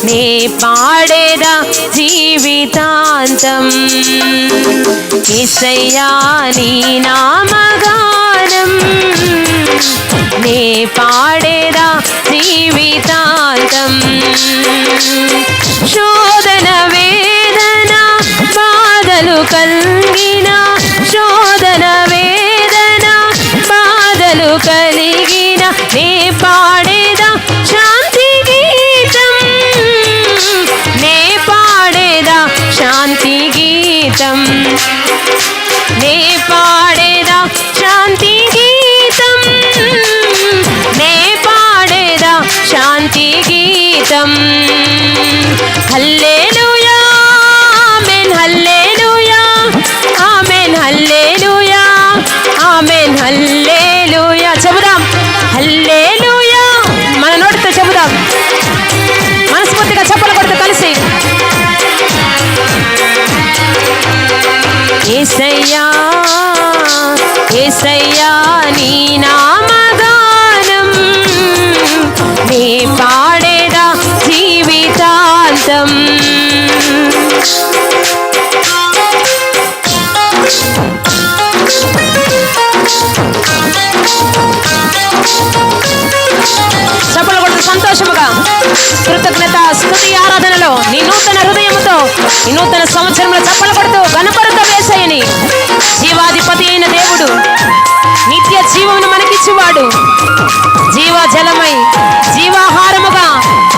నే పాడేదా జీవితాంతం. యేసయ్యా నీ నామగానం నే పాడేదా జీవితాంతం. శోధన వేదన బాధలు కలిగిన, శోధన వేదన బాధలు కలిగిన నే పాడేదా శాంతి గీతం. నే పాడేదా శాంతి గీతం. నే పాడేదా శాంతి గీతం. నే పాడేదా శాంతి గీతం. హల్లెలూయా ఆమేన్ హల్లెలూయా ఆమేన్ హల్లెలూయా ఆమేన్ హల్లెలూయా. చెబుదాం హల్లెలూయా, మన నోటితో చెబుదాం, మనస్ఫూర్తిగా చప్పలు కొడుతూ కలిసి. యేసయ్యా యేసయ్యా నీ నామగానం నే పాడేదా జీవితాంతం. చప్పలు కొడుతూ సంతోషముగా కృతజ్ఞత స్తుతి ఆరాధనలో నీ నూతన హృదయముతో ఈ నూతన సంవత్సరంలో చప్పలు కొడుతూ గణపరుత యేసయ్యని. జీవాధిపతి అయిన దేవుడు, నిత్య జీవమును మనకిచ్చువాడు, జీవజలమై జీవాహారముగా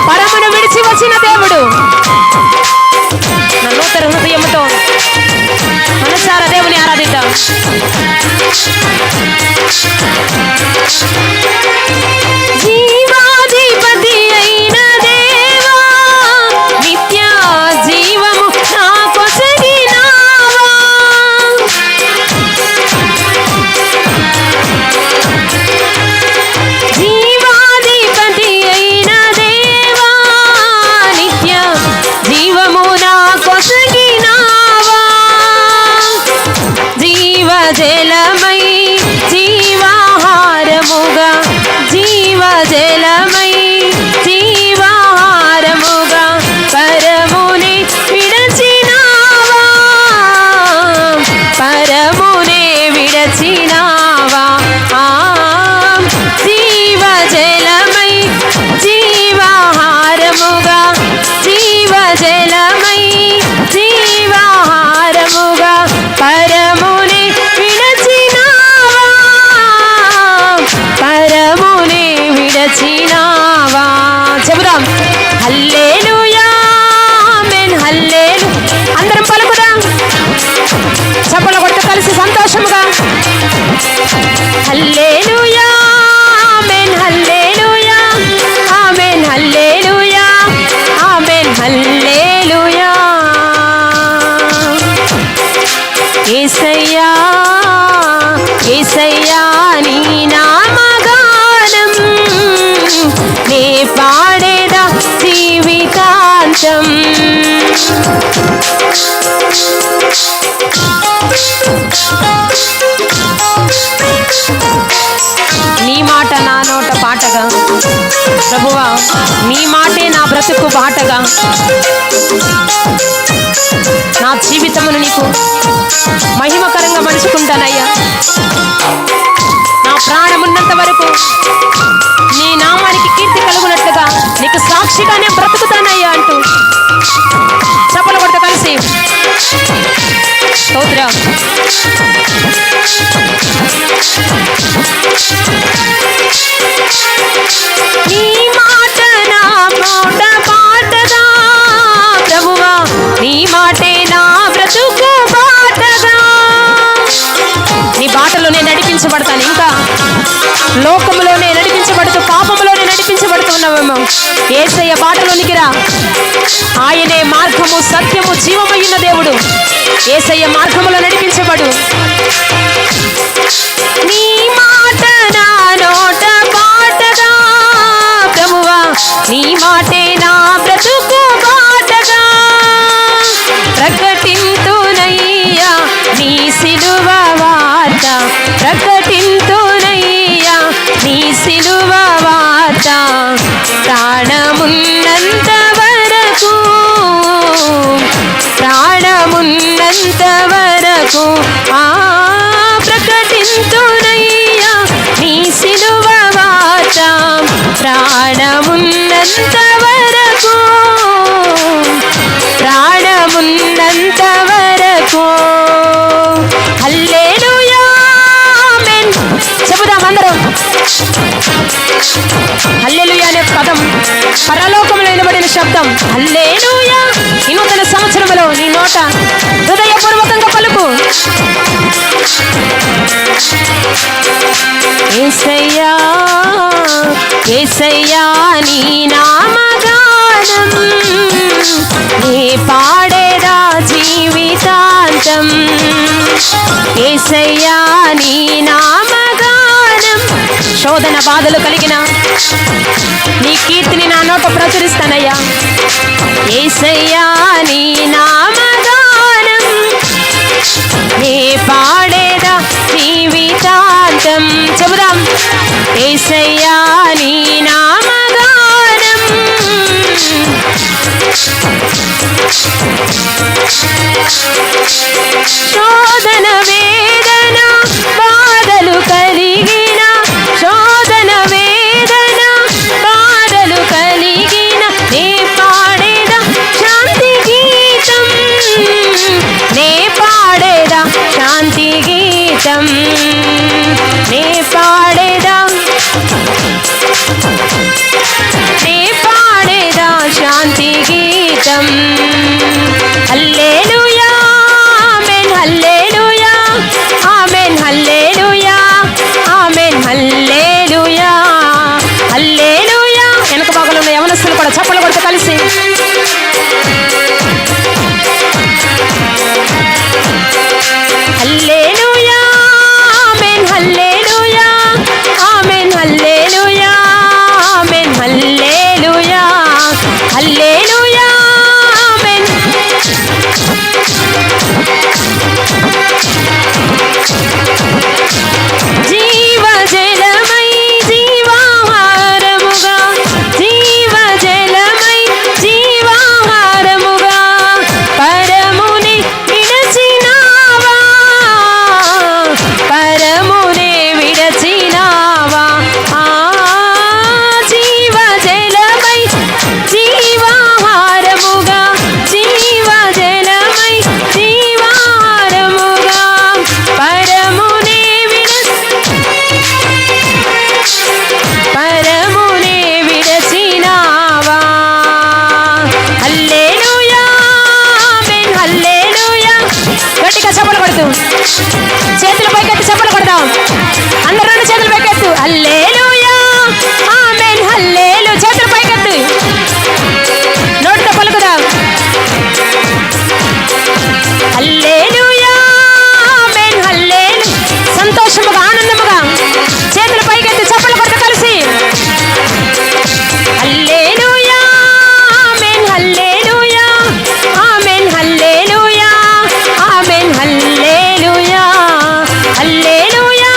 పరమును విడిచి వచ్చిన దేవుడు. నా నూతన హృదయముతో మనసారా దేవుని ఆరాధిద్దాం. జీవాధిపతి అయిన దేవా, నిత్య జీవము నాకొసగినావా. జీవాధిపతి అయిన దేవా, నిత్య జీవము నాకొసగినావా. జీవజలమై జీవాహారముగా, జీవజలమై జీవాహారముగా పరముని విడచినావా. పరమునే విడచినావా. జీవజలమై జీవాహారముగా, జీవజలమై జీవాహారముగా పరముని విడచినావా. పరముని విడచినావా. చెబుదాం హల్లెలూయా ఆమేన్ హల్లెలూయా. అందరం పలుకుదాం చప్పలు కొడుతూ కలిసి సంతోషముగా. హల్లెలూయా ఆమేన్ హల్లెలూయా ఆమేన్ హల్లెలూయా ఆమేన్ హల్లెలూయా. యేసయ్యా యేసయ్యా నీ నామగానం నే పాడేదా జీవితాంతం. నీ మాట నా నోట పాటగా, ప్రభువా నీ మాటే నా బ్రతుకు బాటగా, నా జీవితమును నీకు మహిమకరంగా మలుచుకుంటానయ్యా. నా ప్రాణమున్నంత వరకు నీ నామానికి కీర్తి కలుగునట్లుగా నీకు సాక్షిగానే బ్రతుకుతానయ్యా అంటూ చప్పలు కొడుతూ కలిసి స్తోత్రం. నీ మాట నా నోట పాటగా, ప్రభువా నీ మాటే నా బ్రతుకు బాటగా. నీ బాటలోనే నడిపించబడతాను. ఇంకా లోకములోనే నడిపించబడుతూ పాపములోనే నడిపించబడుతున్నామేమో. యేసయ్య బాటలోనికి రా. ఆయనే మార్గము సత్యము జీవమయ్యున్న దేవుడు. యేసయ్య మార్గములో నడిపించబడు. నీ మాట నా నోట పాటగా, ప్రభువా నీ మాటే నా బ్రతుకు బాటగా. ప్రకటింతునయ్యా నీ సిలువ వార్త, ప్రకటింతునయ్యా నీ సిలువ వార్త. ప్రాణమున్నంత వరకు వరకు ప్రకటింతునయ్యా నీ సిలువ వార్త ప్రాణమున్నంత వరకు, ప్రాణమున్నంత వరకు. హల్లెలూయా ఆమేన్ చెబుదాం అందరం. హల్లెలూయా అనే పదం పరలోకంలో వినబడిన శబ్దం. హల్లెలూయా ఈ నూతన సంవత్సరంలో నీ నోట హృదయపూర్వకంగా పలుకు. యేసయ్యా యేసయ్యా నీ నామగానం నీ పాడేదా జీవితాంతం. యేసయ్యా నీ నామగానం. శోధన బాధలు కలిగిన నీ కీర్తిని నా నోట ప్రచురిస్తానయ్యా. యేసయ్యా నీ నామగానం నీ పాడేదా జీవితాంతం. చెబుదాం. యేసయ్యా నీ నామగానం. శోధన వేదన బాధలు కలిగిన, శోధన వేదన బాధలు కలిగిన నీ పాడేదా శాంతి గీతం, నీ పాడేదా శాంతి గీతం, నీ పాడేదా, నీ పాడేదా శాంతి గీతం. హల్లెలూయా ఆమేన్ హల్లెలూయా ఆమేన్ హల్లెలూయా ఆమేన్ హల్లెలూయా హల్లెలూయా. వెనక భాగంలో ఉన్న యవనస్తులు కూడా చప్పట్లు కొడుతూ కలిసి హల్లెలూయా ఆమేన్ హల్లెలూయా ఆమేన్ హల్లెలూయా ఆమేన్ హల్లెలూయా హల్లెలూయా ఆమేన్. జీవజలమై జీవాహారముగా, జీవజలమై జీవాహారముగా పరముని విడచినావా, పరముని విడచినావా. జీవజలమై జీవాహారముగా, జీవజలమై జీవాహారముగా పరముని పరముని విడచినావా. హల్లెలూయా ఆమేన్ హల్లెలూయా. గట్టిగా చప్పట్లు కొడుతూ చేతులు పైకెత్తి చప్పట్లు కొడదాం. అందరూ రెండు చేతులు పైకెత్తు. హల్లెలూయా ఆమేన్ హల్లెలూయా. చేతులు పైకెత్తు, నోటితో పలుకుదాం. హల్లెలూయా ఆమేన్ హల్లెలూయా. సంతోషముగా ఆనందముగా చేతులు పైకెత్తి చప్పట్లు కొడుతూ కలిసి హల్లెలూయా ఆమేన్ హల్లెలూయా ఆమేన్ హల్లెలూయా ఆమేన్ హల్లెలూయా హల్లెలూయా.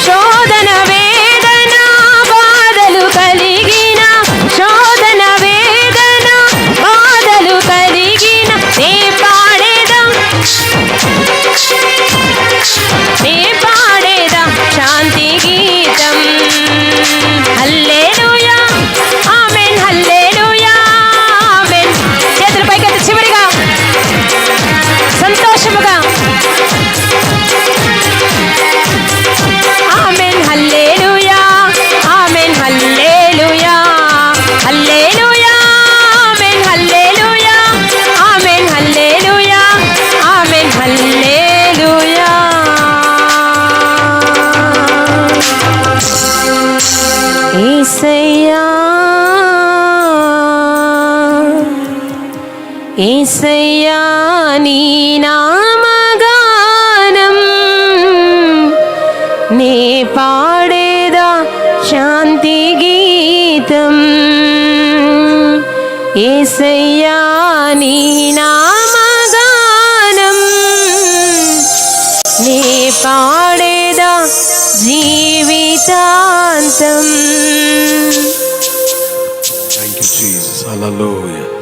శోధన వేదన బాధలు కలిగిన, శోధన వేదన బాధలు కలిగిన నీ పాడేదా, నీ పాడేదా శాంతి గీతం. హల్లెలూయా ఆమేన్ హల్లెలూయా ఆమేన్. చేతుల పైకెత్తి చివరిగా సంతోషముగా ఆమేన్ హల్లెలూయా ఆమేన్ హల్లెలూయా హల్లెలూయా ఆమేన్ హల్లెలూయా ఆమేన్ హల్లెలూయా ఆమేన్ హల్లెలూయా. యేసయ్యా యేసయ్యా నీ నామగానం నీ పాడేదా శాంతి గీతం. యేసయ్యా నీ నామగానం నీ పాడేదా జీవితాంతం. you, Jesus. Hallelujah.